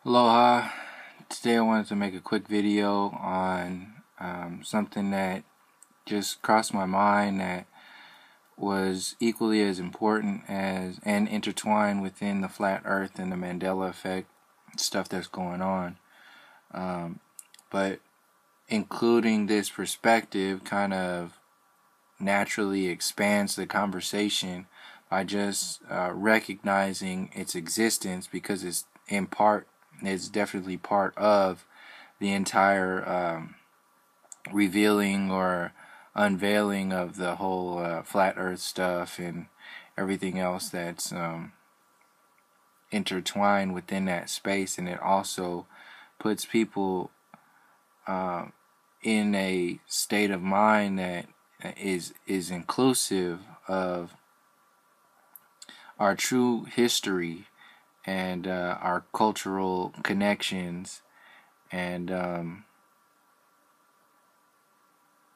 Aloha. Today I wanted to make a quick video on something that just crossed my mind that was equally as important as and intertwined within the flat earth and the Mandela effect stuff that's going on. But including this perspective kind of naturally expands the conversation by just recognizing its existence, because it's definitely part of the entire revealing or unveiling of the whole flat earth stuff and everything else that's intertwined within that space. And it also puts people in a state of mind that is inclusive of our true history and our cultural connections, and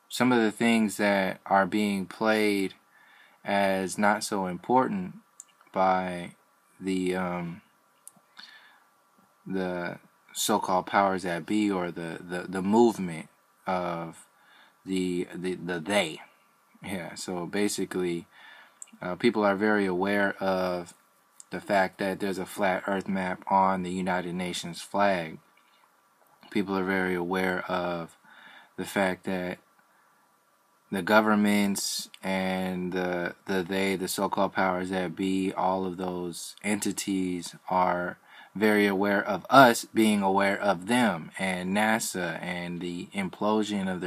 some of the things that are being played as not so important by the so-called powers that be, or the movement of the they. Yeah, so basically people are very aware of the fact that there's a flat earth map on the United Nations flag. People are very aware of the fact that the governments and the so-called powers that be, all of those entities are very aware of us being aware of them, and NASA and the implosion of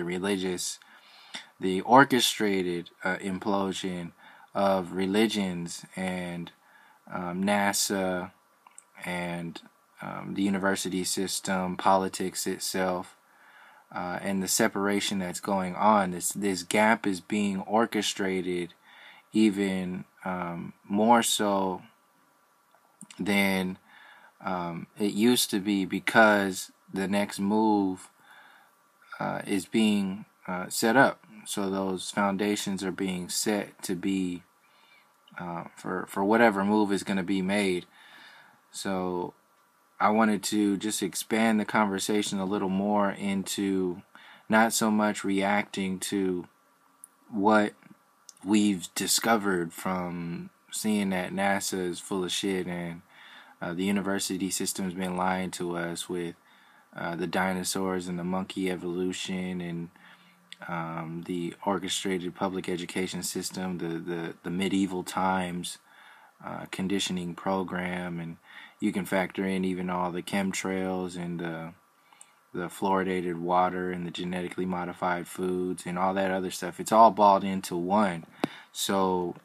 the orchestrated implosion of religions, and NASA and the university system, politics itself, and the separation that's going on. This gap is being orchestrated even more so than it used to be, because the next move is being set up. So those foundations are being set to be for whatever move is going to be made. So I wanted to just expand the conversation a little more into not so much reacting to what we've discovered from seeing that NASA is full of shit, and the university system's been lying to us with the dinosaurs and the monkey evolution, and the orchestrated public education system, the medieval times conditioning program, and you can factor in even all the chemtrails and the fluoridated water and the genetically modified foods and all that other stuff. It's all balled into one. So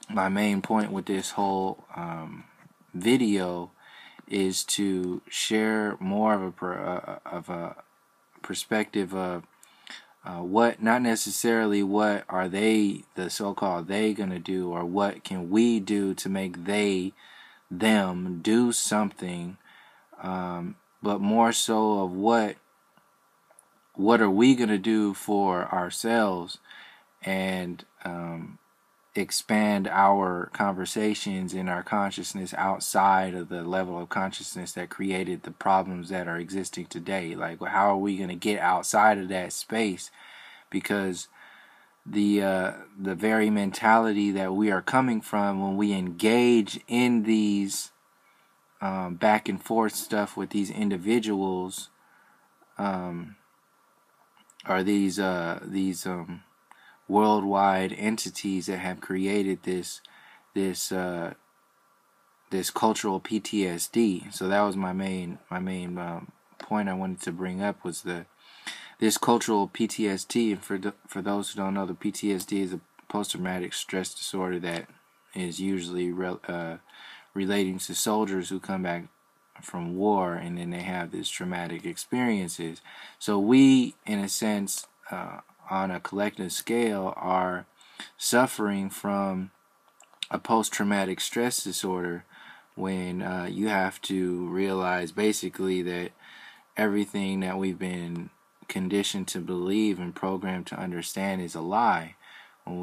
my main point with this whole video is to share more of a perspective of what, not necessarily what are they, the so-called they, gonna do, or what can we do to make them do something, but more so of what are we gonna do for ourselves, and expand our conversations and our consciousness outside of the level of consciousness that created the problems that are existing today. Like, how are we going to get outside of that space? Because the very mentality that we are coming from when we engage in these back and forth stuff with these individuals, are these worldwide entities that have created this cultural PTSD. So that was my main point I wanted to bring up, was this cultural PTSD. And for those who don't know, the PTSD is a post-traumatic stress disorder that is usually relating to soldiers who come back from war, and then they have these traumatic experiences. So we, in a sense, on a collective scale, are suffering from a post-traumatic stress disorder, when you have to realize basically that everything that we've been conditioned to believe and programmed to understand is a lie. When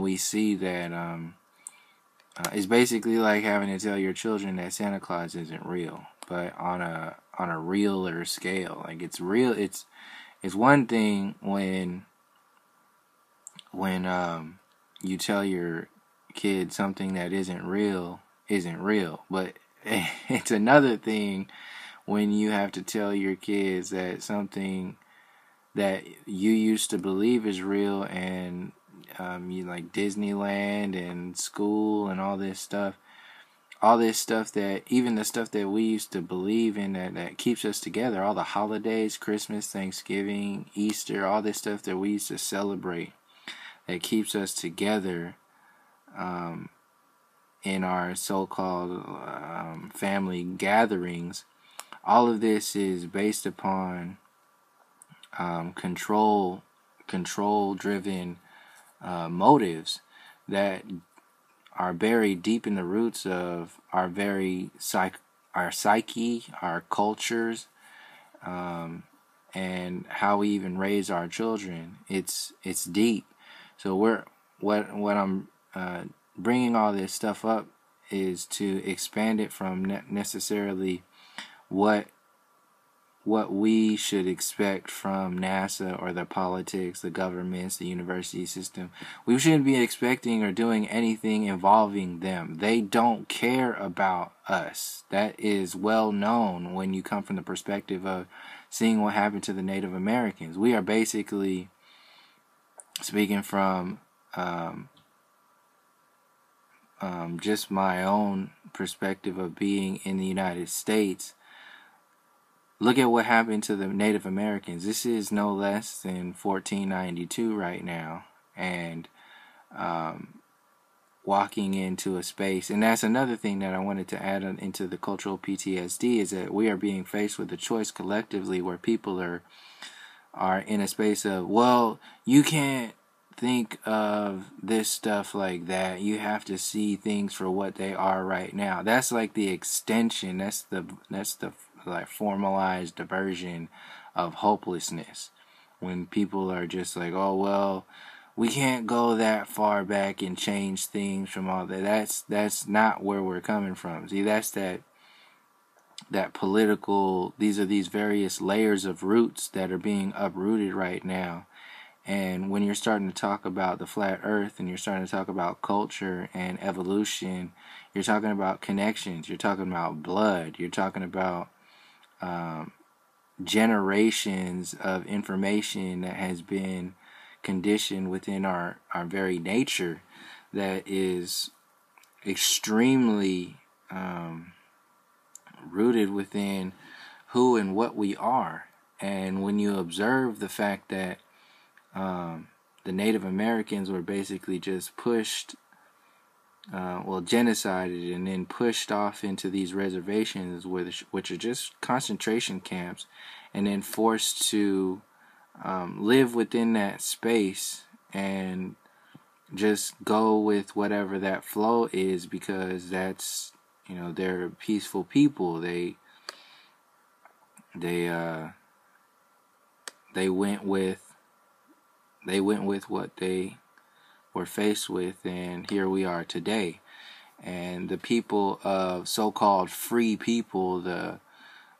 we see that It's basically like having to tell your children that Santa Claus isn't real, but on a realer scale. Like it's real. It's one thing when you tell your kid something that isn't real, but it's another thing when you have to tell your kids that something that you used to believe is real, and you like Disneyland and school and all this stuff that even the stuff that we used to believe in that keeps us together, all the holidays, Christmas, Thanksgiving, Easter, all this stuff that we used to celebrate that keeps us together in our so-called family gatherings. All of this is based upon control-driven motives that are buried deep in the roots of our very our psyche, our cultures, and how we even raise our children. It's deep. So what I'm bringing all this stuff up is to expand it from necessarily what we should expect from NASA or the politics, the governments, the university system. We shouldn't be expecting or doing anything involving them. They don't care about us. That is well known when you come from the perspective of seeing what happened to the Native Americans. We are basically speaking from just my own perspective of being in the United States. Look at what happened to the Native Americans. This is no less than 1492 right now, and walking into a space. And that's another thing that I wanted to add into the cultural PTSD, is that we are being faced with a choice collectively where people are in a space of, well, you can't think of this stuff like that. You have to see things for what they are right now. That's like the extension. That's the like formalized version of hopelessness, when people are just like, oh well, we can't go that far back and change things from all that. That's not where we're coming from. See, that's that political, these are these various layers of roots that are being uprooted right now. And when you're starting to talk about the flat earth, and you're starting to talk about culture and evolution, you're talking about connections, you're talking about blood, you're talking about generations of information that has been conditioned within our very nature, that is extremely rooted within who and what we are. And when you observe the fact that the Native Americans were basically just pushed, genocided, and then pushed off into these reservations, which are just concentration camps, and then forced to live within that space and just go with whatever that flow is, because that's, they're peaceful people. They went with what they were faced with, and here we are today. And the people of so-called free people,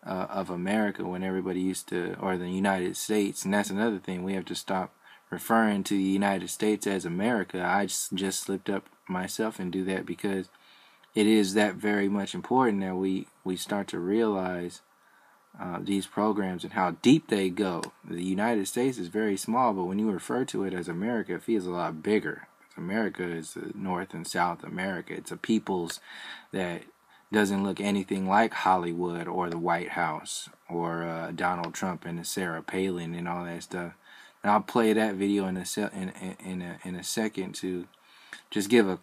of America, when everybody used to, or the United States, and that's another thing, we have to stop referring to the United States as America. I just slipped up myself and do that, because it is that very much important that we start to realize these programs and how deep they go. The United States is very small, but when you refer to it as America, it feels a lot bigger. America is North and South America. It's a peoples that doesn't look anything like Hollywood or the White House or Donald Trump and Sarah Palin and all that stuff. And I'll play that video in a second to just give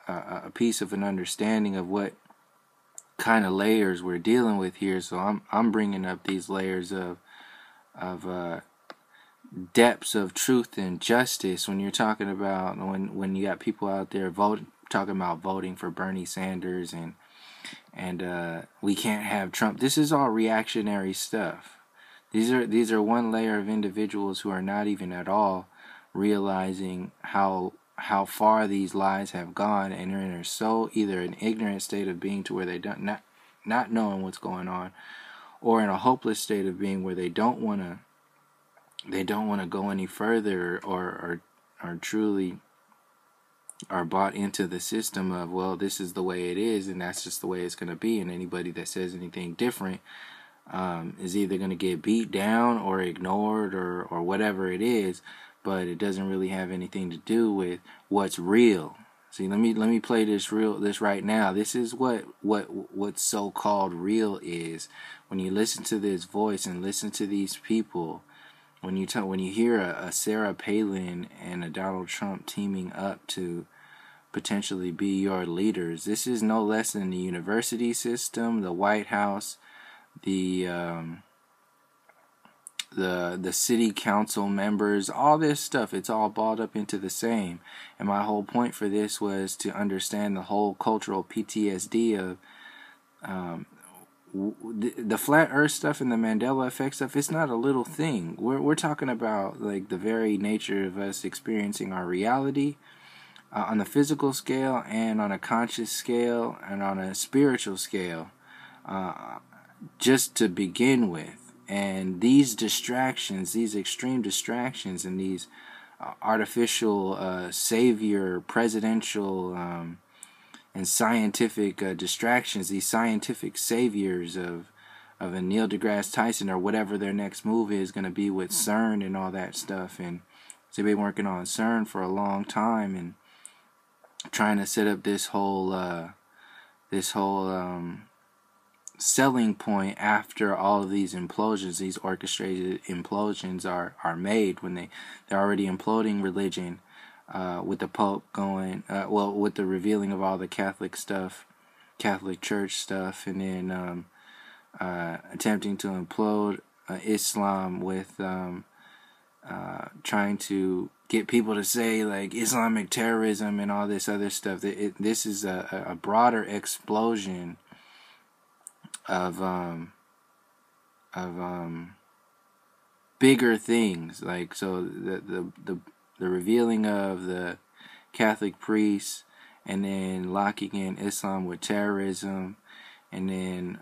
a piece of an understanding of what kind of layers we're dealing with here. So I'm bringing up these layers of depths of truth and justice. When you're talking about, when you got people out there talking about voting for Bernie Sanders and we can't have Trump. This is all reactionary stuff. These are one layer of individuals who are not even at all realizing how how far these lies have gone, and they're in so either an ignorant state of being to where they don't not knowing what's going on, or in a hopeless state of being where they don't want to go any further, or truly are bought into the system of, well, this is the way it is and that's just the way it's going to be, and anybody that says anything different is either going to get beat down or ignored or whatever it is, but it doesn't really have anything to do with what's real. See, let me play this right now. This is what so-called real is. When you listen to this voice and listen to these people, when you hear a Sarah Palin and a Donald Trump teaming up to potentially be your leaders, this is no less than the university system, the White House, the city council members, all this stuff. It's all balled up into the same. And my whole point for this was to understand the whole cultural PTSD of the flat earth stuff and the Mandela effect stuff. It's not a little thing. We're talking about like the very nature of us experiencing our reality on the physical scale and on a conscious scale and on a spiritual scale, just to begin with. And these distractions, these extreme distractions, and these artificial savior, presidential, and scientific distractions, these scientific saviors of a Neil deGrasse Tyson or whatever their next move is going to be with CERN and all that stuff. And so they've been working on CERN for a long time and trying to set up this whole selling point after all of these implosions, these orchestrated implosions are made, when they're already imploding religion, with the Pope going, with the revealing of all the Catholic stuff, Catholic Church stuff, and then attempting to implode Islam with trying to get people to say like Islamic terrorism and all this other stuff. This is a broader explosion of bigger things, like, so the revealing of the Catholic priests, and then locking in Islam with terrorism, and then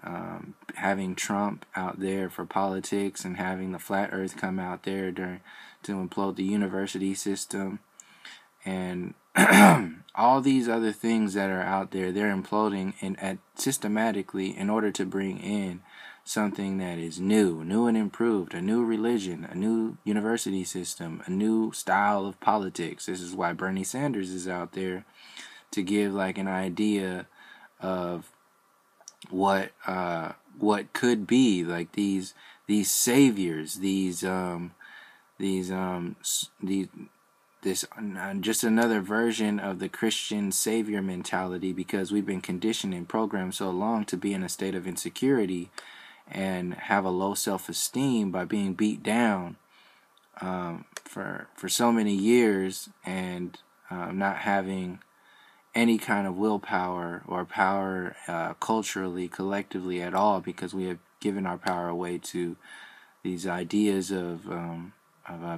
having Trump out there for politics, and having the flat earth come out there to implode the university system, and all these other things that are out there, they're imploding systematically in order to bring in something that is new and improved, a new religion, a new university system, a new style of politics. This is why Bernie Sanders is out there, to give like an idea of what could be, like these saviors, this just another version of the Christian savior mentality, because we've been conditioned and programmed so long to be in a state of insecurity and have a low self-esteem by being beat down for so many years, and not having any kind of willpower or power culturally, collectively at all, because we have given our power away to these ideas of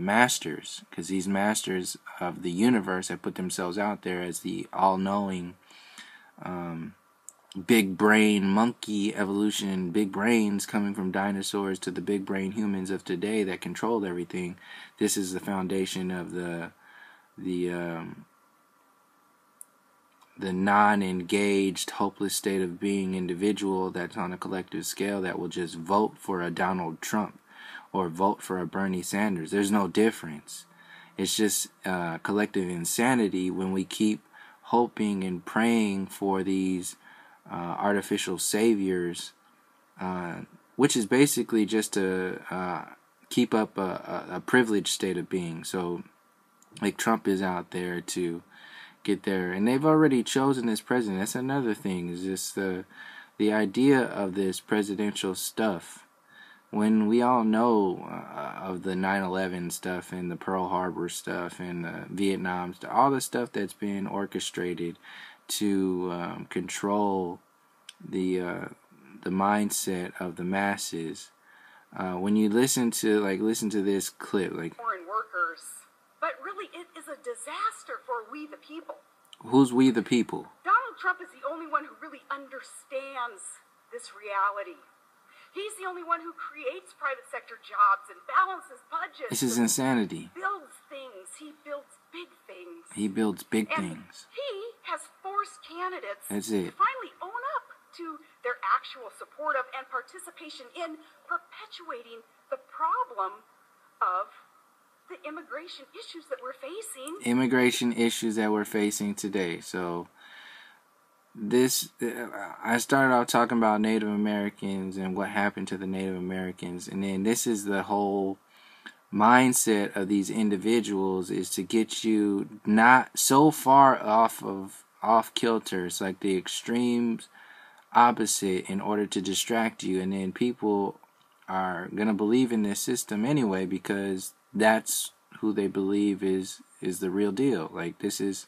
masters, because these masters of the universe have put themselves out there as the all-knowing big brain monkey evolution, big brains coming from dinosaurs to the big brain humans of today that control everything. This is the foundation of the non-engaged, hopeless state of being individual that's on a collective scale that will just vote for a Donald Trump or vote for a Bernie Sanders. There's no difference. It's just collective insanity when we keep hoping and praying for these artificial saviors, which is basically just to keep up a privileged state of being. So, like, Trump is out there to get there, and they've already chosen this president. That's another thing, is just the idea of this presidential stuff. When we all know of the 9/11 stuff and the Pearl Harbor stuff and the Vietnam stuff, all the stuff that's been orchestrated to control the mindset of the masses. When you listen to this clip, like, foreign workers, but really it is a disaster for we we the people. Who's we the people? Donald Trump is the only one who really understands this reality. He's the only one who creates private sector jobs and balances budgets. This is insanity. Builds things. He builds big things. He builds big and things. He has forced candidates That's it. to finally own up to their actual support of and participation in perpetuating the problem of the immigration issues that we're facing. Immigration issues that we're facing today. So I started off talking about Native Americans and what happened to the Native Americans, and then this is the whole mindset of these individuals, is to get you not so far off kilter. It's like the extremes opposite in order to distract you, and then people are gonna believe in this system anyway because that's who they believe is the real deal. Like, this is.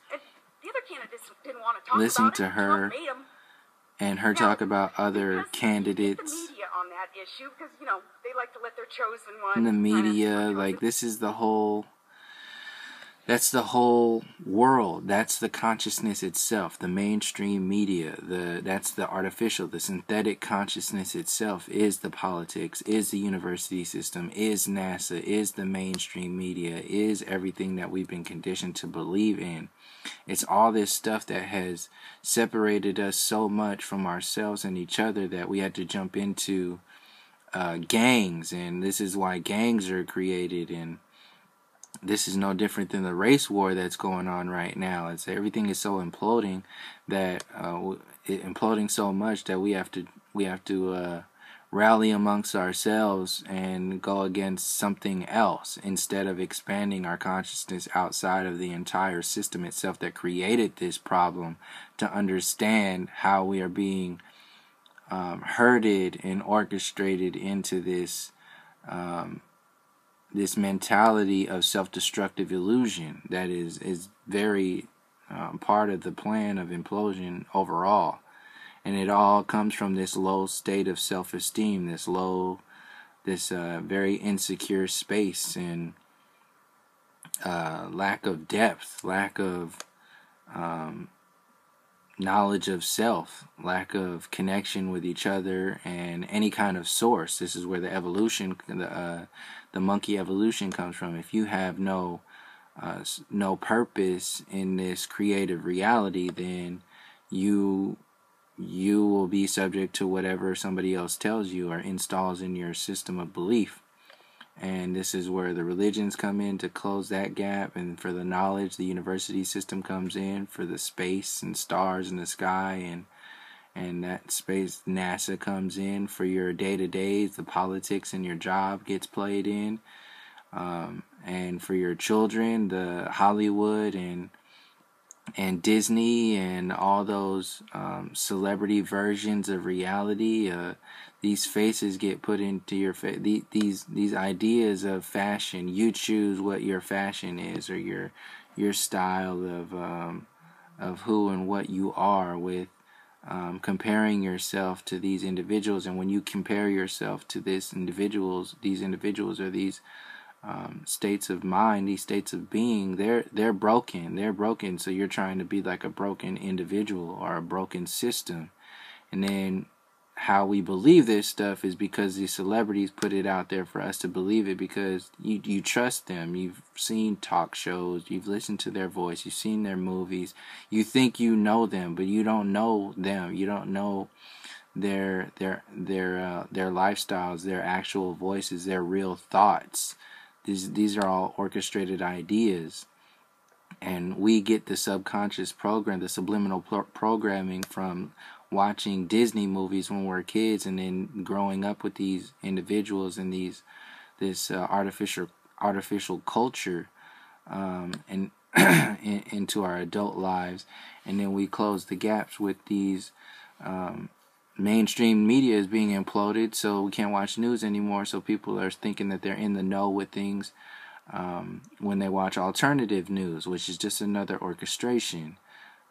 The other candidates didn't want to talk Listen about to it. her and her talk about other candidates. The media on that issue, because they like to let their chosen one. In the media, like, this is the whole. That's the whole world. That's the consciousness itself. The mainstream media. That's the artificial, the synthetic consciousness itself is the politics, is the university system, is NASA, is the mainstream media, is everything that we've been conditioned to believe in. It's all this stuff that has separated us so much from ourselves and each other that we had to jump into gangs, and this is why gangs are created, and this is no different than the race war that's going on right now. It's everything is so imploding that imploding so much that we have to rally amongst ourselves and go against something else instead of expanding our consciousness outside of the entire system itself that created this problem, to understand how we are being herded and orchestrated into this this mentality of self-destructive illusion that is very part of the plan of implosion overall. And it all comes from this low state of self-esteem, this very insecure space, and lack of depth, lack of knowledge of self, lack of connection with each other and any kind of source. This is where the evolution, the monkey evolution comes from. If you have no purpose in this creative reality, then you will be subject to whatever somebody else tells you or installs in your system of belief. And this is where the religions come in to close that gap, and for the knowledge, the university system comes in for the space and stars in the sky, and that space, NASA comes in for your day-to-days, the politics in your job gets played in, and for your children, the Hollywood and Disney and all those celebrity versions of reality. These faces get put into your face. These ideas of fashion. You choose what your fashion is, or your style of who and what you are, with comparing yourself to these individuals. And when you compare yourself to these individuals are these states of mind, these states of being. They're broken. So you're trying to be like a broken individual or a broken system. And then how we believe this stuff is because these celebrities put it out there for us to believe it, because you trust them. You've seen talk shows, you've listened to their voice, you've seen their movies, you think you know them, but you don't know them. You don't know their lifestyles, their actual voices, their real thoughts. These are all orchestrated ideas, and we get the subconscious program, the subliminal programming from watching Disney movies when we're kids, and then growing up with these individuals and this artificial culture and into our adult lives, and then we close the gaps with these mainstream media is being imploded, so we can't watch news anymore. So people are thinking that they're in the know with things when they watch alternative news, which is just another orchestration.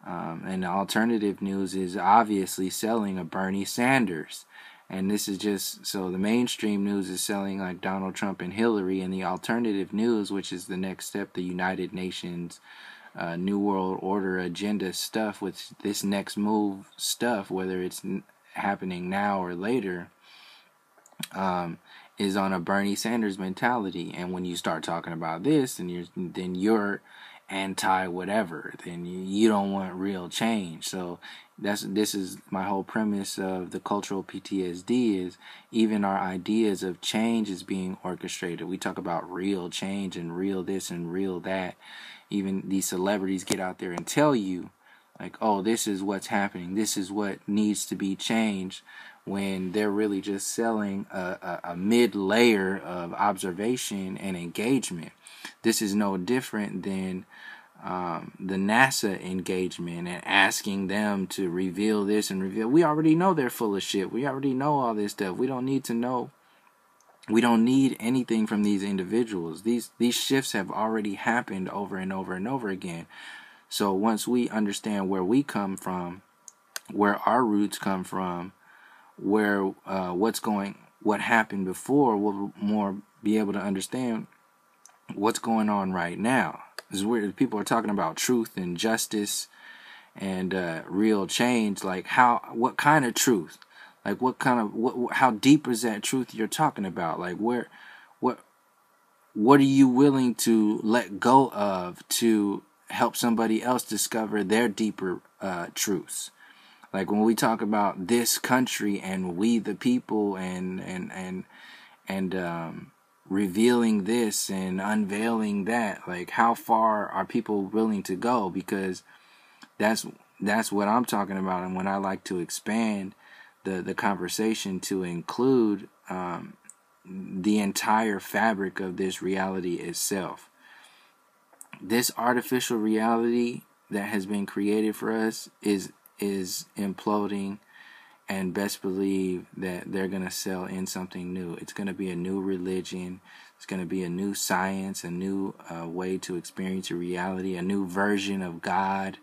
And alternative news is obviously selling a Bernie Sanders. And this is just, so the mainstream news is selling like Donald Trump and Hillary, and the alternative news, which is the next step, the United Nations New World Order agenda stuff with this next move stuff, whether it's happening now or later, is on a Bernie Sanders mentality. And when you start talking about this, and then you're anti whatever, then you don't want real change. So this is my whole premise of the cultural PTSD, is even our ideas of change is being orchestrated. We talk about real change and real this and real that. Even these celebrities get out there and tell you, like, oh, this is what's happening, this is what needs to be changed, when they're really just selling a mid-layer of observation and engagement. This is no different than the NASA engagement and asking them to reveal this and reveal. We already know they're full of shit. We already know all this stuff. We don't need to know. We don't need anything from these individuals. These shifts have already happened over and over and over again. So once we understand where we come from, where our roots come from, where what happened before, we'll more be able to understand what's going on right now. This is weird. People are talking about truth and justice and real change. Like what kind of truth? Like how deep is that truth you're talking about? Like what are you willing to let go of to help somebody else discover their deeper truths? Like when we talk about this country and we the people and revealing this and unveiling that, like how far are people willing to go? Because that's what I'm talking about. And when I like to expand the conversation to include the entire fabric of this reality itself. This artificial reality that has been created for us is imploding, and best believe that they're going to sell in something new. It's going to be a new religion. It's going to be a new science, a new way to experience a reality, a new version of God,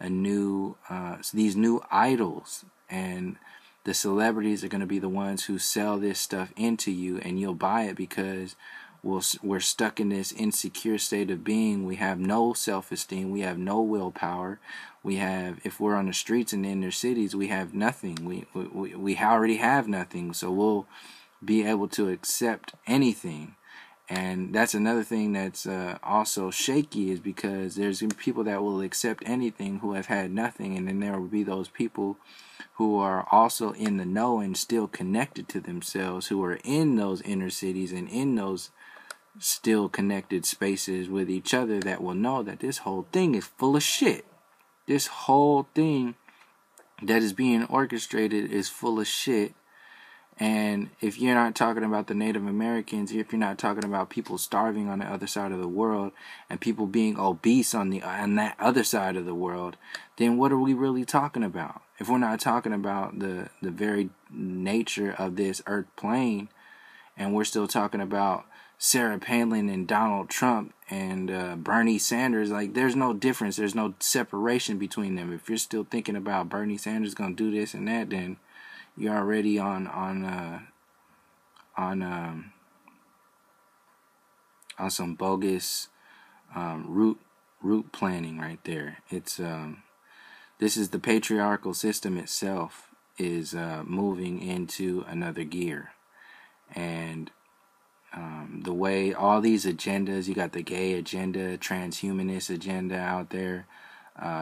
these new idols. And the celebrities are going to be the ones who sell this stuff into you, and you'll buy it because we're stuck in this insecure state of being. We have no self-esteem. We have no willpower. If we're on the streets in the inner cities, we have nothing. We already have nothing. So we'll be able to accept anything. And that's another thing that's also shaky, is because there's people that will accept anything who have had nothing. And then there will be those people who are also in the know and still connected to themselves, who are in those inner cities and in those still connected spaces with each other, that will know that this whole thing is full of shit. This whole thing that is being orchestrated is full of shit. And if you're not talking about the Native Americans, if you're not talking about people starving on the other side of the world and people being obese on that other side of the world, then what are we really talking about? If we're not talking about the very nature of this earth plane, and we're still talking about Sarah Palin and Donald Trump and Bernie Sanders, like there's no difference. There's no separation between them. If you're still thinking about Bernie Sanders going to do this and that, then you're already on some bogus route planning right there. It's this is the patriarchal system itself is moving into another gear, and the way all these agendas, you got the gay agenda, transhumanist agenda out there,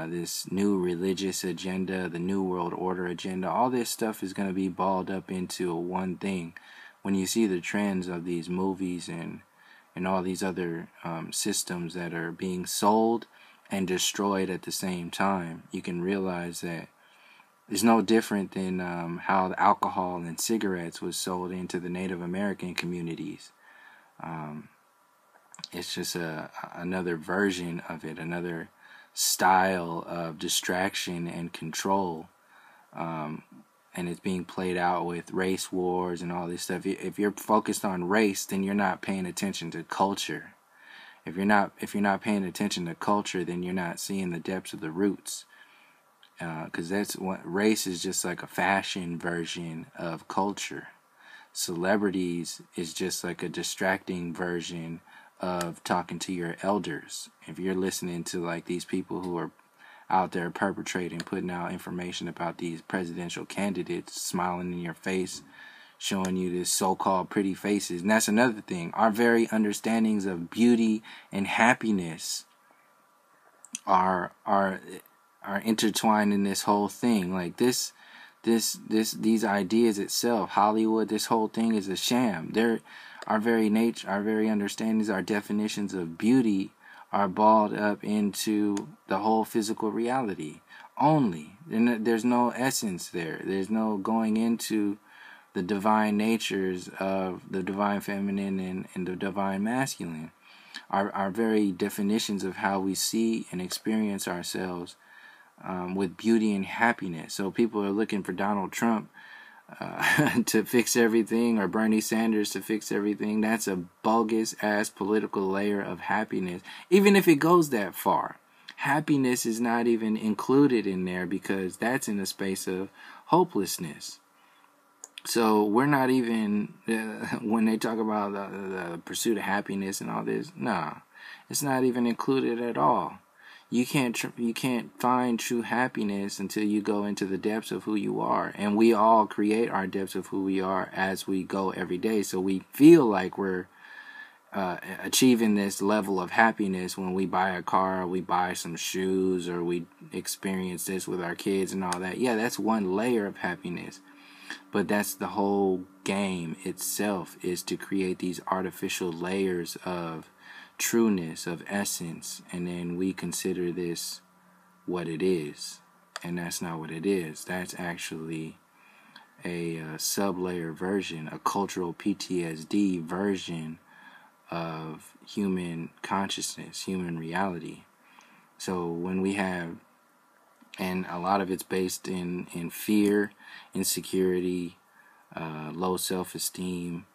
this new religious agenda, the New World Order agenda, all this stuff is going to be balled up into one thing. When you see the trends of these movies and all these other systems that are being sold and destroyed at the same time, you can realize that it's no different than how the alcohol and cigarettes was sold into the Native American communities. It's just another version of it, another style of distraction and control, and it's being played out with race wars and all this stuff. If you're focused on race, then you're not paying attention to culture. If you're not paying attention to culture, then you're not seeing the depths of the roots, because that's what race is, just like a fashion version of culture. Celebrities is just like a distracting version of talking to your elders. If you're listening to like these people who are out there perpetrating, putting out information about these presidential candidates, smiling in your face, showing you this so-called pretty faces. And that's another thing. Our very understandings of beauty and happiness are intertwined in this whole thing. Like these ideas itself, Hollywood, this whole thing is a sham. Our very nature, our very understandings, our definitions of beauty are balled up into the whole physical reality only. And there's no essence there. There's no going into the divine natures of the divine feminine and the divine masculine. Our very definitions of how we see and experience ourselves with beauty and happiness. So people are looking for Donald Trump to fix everything, or Bernie Sanders to fix everything. That's a bogus ass political layer of happiness. Even if it goes that far, happiness is not even included in there, because that's in a space of hopelessness. So we're not even, when they talk about the pursuit of happiness and all this, nah, it's not even included at all. You can't find true happiness until you go into the depths of who you are. And we all create our depths of who we are as we go every day. So we feel like we're achieving this level of happiness when we buy a car, or we buy some shoes, or we experience this with our kids and all that. Yeah, that's one layer of happiness. But that's the whole game itself, is to create these artificial layers of trueness, of essence, and then we consider this what it is. And that's not what it is. That's actually a sub-layer version, a cultural PTSD version of human consciousness, human reality. So when we have, and a lot of it's based in fear, insecurity, low self-esteem,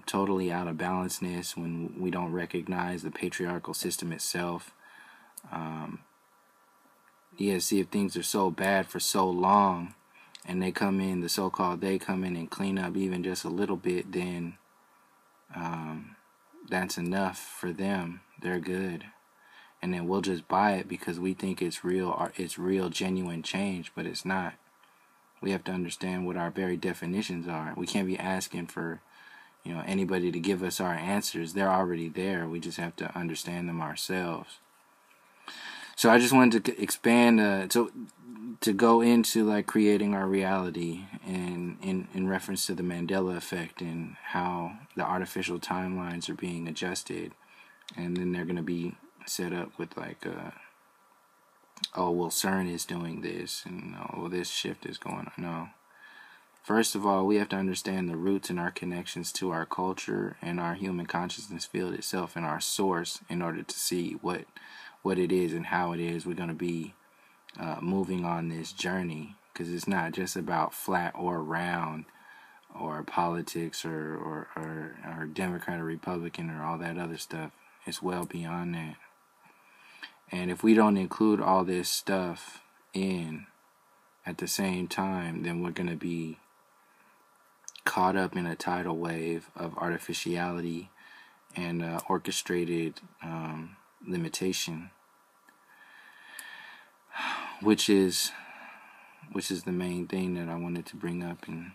totally out of balanceness when we don't recognize the patriarchal system itself. See, if things are so bad for so long, and they come in, the so-called they come in and clean up even just a little bit, then that's enough for them. They're good. And then we'll just buy it because we think it's real, or it's real, genuine change, but it's not. We have to understand what our very definitions are. We can't be asking for, anybody to give us our answers. They're already there. We just have to understand them ourselves. So I just wanted to expand, to go into like creating our reality, and in reference to the Mandela effect and how the artificial timelines are being adjusted, and then they're going to be set up with like CERN is doing this, and this shift is going on. No. First of all, we have to understand the roots and our connections to our culture and our human consciousness field itself and our source, in order to see what it is and how it is we're going to be moving on this journey. Because it's not just about flat or round, or politics, or Democrat or Republican or all that other stuff. It's well beyond that. And if we don't include all this stuff in at the same time, then we're going to be caught up in a tidal wave of artificiality and orchestrated limitation, which is the main thing that I wanted to bring up, and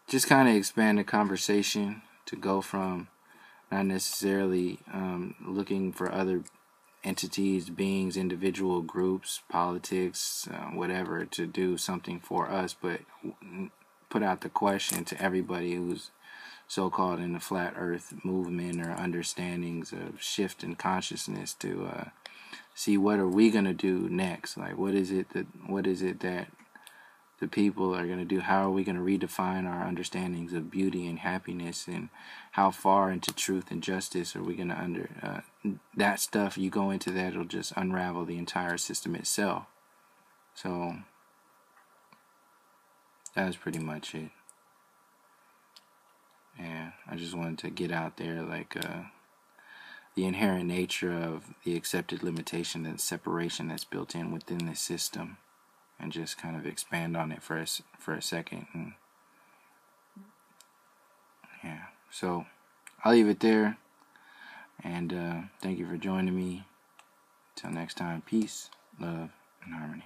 just kind of expand the conversation to go from not necessarily looking for other entities, beings, individual groups, politics, whatever, to do something for us, but put out the question to everybody who's so-called in the flat earth movement or understandings of shift in consciousness, to see what are we going to do next. Like, what is it that the people are going to do? How are we going to redefine our understandings of beauty and happiness, and how far into truth and justice are we going to that stuff? You go into that, it'll just unravel the entire system itself. So that's pretty much it. Yeah, I just wanted to get out there, like the inherent nature of the accepted limitation and separation that's built in within the system, and just kind of expand on it for a second. And yeah, so I'll leave it there. And thank you for joining me. Till next time, peace, love, and harmony.